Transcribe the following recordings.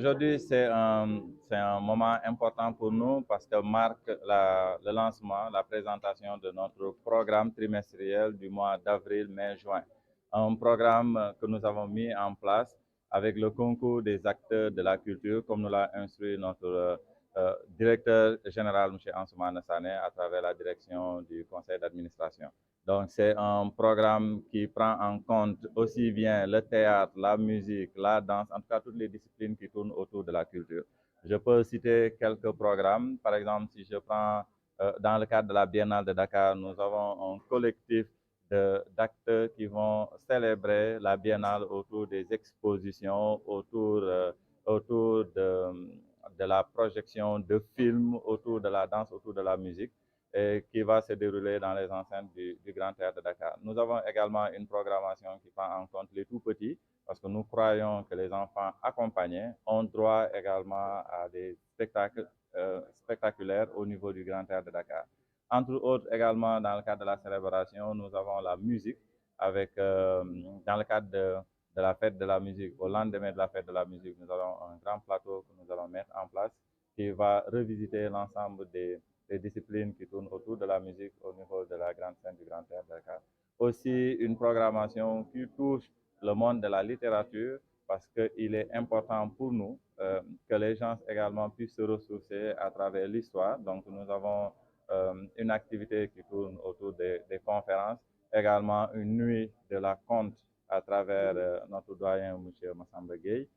Aujourd'hui, c'est un moment important pour nous parce que marque le lancement, la présentation de notre programme trimestriel du mois d'avril, mai, juin. Un programme que nous avons mis en place avec le concours des acteurs de la culture, comme nous l'a instruit notre directeur général, M. Ansoumana Sané, à travers la direction du conseil d'administration. Donc, c'est un programme qui prend en compte aussi bien le théâtre, la musique, la danse, en tout cas toutes les disciplines qui tournent autour de la culture. Je peux citer quelques programmes. Par exemple, si je prends dans le cadre de la Biennale de Dakar, nous avons un collectif d'acteurs qui vont célébrer la Biennale autour des expositions, autour de la projection de films, autour de la danse, autour de la musique, et qui va se dérouler dans les enceintes du Grand Théâtre de Dakar. Nous avons également une programmation qui prend en compte les tout petits, parce que nous croyons que les enfants accompagnés ont droit également à des spectacles spectaculaires au niveau du Grand Théâtre de Dakar. Entre autres, également, dans le cadre de la célébration, nous avons la musique, dans le cadre de la fête de la musique. Au lendemain de la fête de la musique, nous avons un grand plateau que nous allons mettre en place qui va revisiter l'ensemble des disciplines qui tournent autour de la musique au niveau de la grande scène du Grand Théâtre de Dakar. Aussi, une programmation qui touche le monde de la littérature, parce qu'il est important pour nous que les gens également puissent se ressourcer à travers l'histoire. Donc, nous avons une activité qui tourne autour des conférences, également une nuit de la conte à travers notre doyen, M. Massamba Gueye,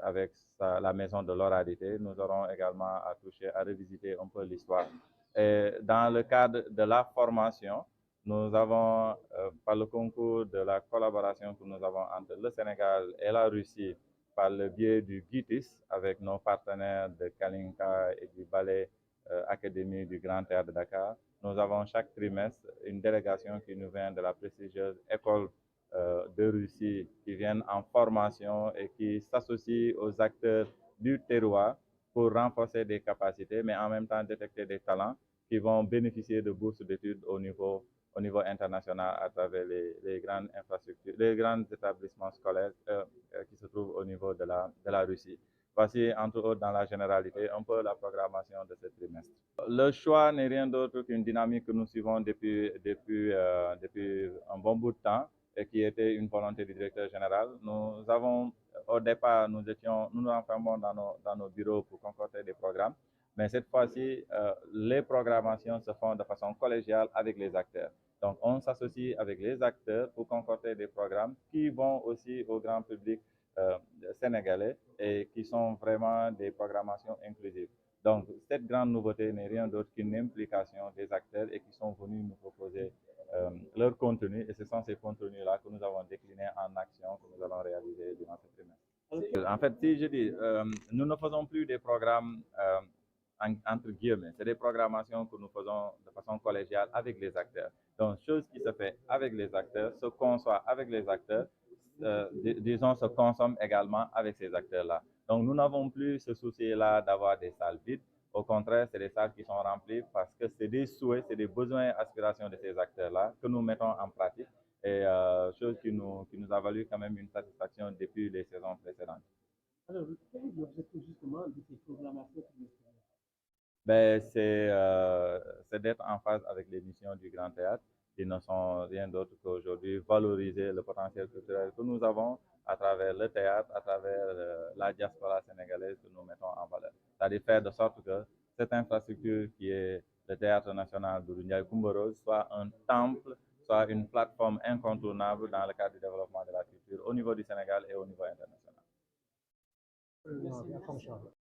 avec la maison de l'oralité. Nous aurons également à toucher, à revisiter un peu l'histoire. Et dans le cadre de la formation, nous avons, par le concours de la collaboration que nous avons entre le Sénégal et la Russie, par le biais du GITIS, avec nos partenaires de Kalinka et du Ballet Académie du Grand Théâtre de Dakar, nous avons chaque trimestre une délégation qui nous vient de la prestigieuse école de Russie, qui viennent en formation et qui s'associent aux acteurs du terroir pour renforcer des capacités, mais en même temps détecter des talents qui vont bénéficier de bourses d'études au niveau international à travers les grandes infrastructures, les grands établissements scolaires qui se trouvent au niveau de la Russie. Voici, entre autres, dans la généralité, un peu la programmation de ce trimestre. Le choix n'est rien d'autre qu'une dynamique que nous suivons depuis un bon bout de temps et qui était une volonté du directeur général. Nous avons, au départ, nous nous enfermons dans nos bureaux pour concocter des programmes, mais cette fois-ci, les programmations se font de façon collégiale avec les acteurs. Donc, on s'associe avec les acteurs pour concocter des programmes qui vont aussi au grand public sénégalais et qui sont vraiment des programmations inclusives. Donc, cette grande nouveauté n'est rien d'autre qu'une implication des acteurs et qui sont venus nous proposer leur contenu. Et ce sont ces contenus-là que nous avons déclinés en actions que nous allons réaliser durant ce trimestre. En fait, si je dis, nous ne faisons plus des programmes entre guillemets, c'est des programmations que nous faisons de façon collégiale avec les acteurs. Donc, chose qui se fait avec les acteurs, se conçoit avec les acteurs, disons, se consomme également avec ces acteurs-là. Donc, nous n'avons plus ce souci-là d'avoir des salles vides. Au contraire, c'est des salles qui sont remplies parce que c'est des souhaits, c'est des besoins et aspirations de ces acteurs-là que nous mettons en pratique, et chose qui nous a valu quand même une satisfaction depuis les saisons précédentes. Alors, quel est l'objectif justement de ces programmations? Ben, c'est d'être en phase avec les missions du Grand Théâtre, qui ne sont rien d'autre qu'aujourd'hui valoriser le potentiel culturel que nous avons à travers le théâtre, à travers la diaspora sénégalaise que nous mettons en valeur. C'est-à-dire faire de sorte que cette infrastructure qui est le Théâtre national de Ndiaye Coumba Rose soit un temple, soit une plateforme incontournable dans le cadre du développement de la culture au niveau du Sénégal et au niveau international. Merci.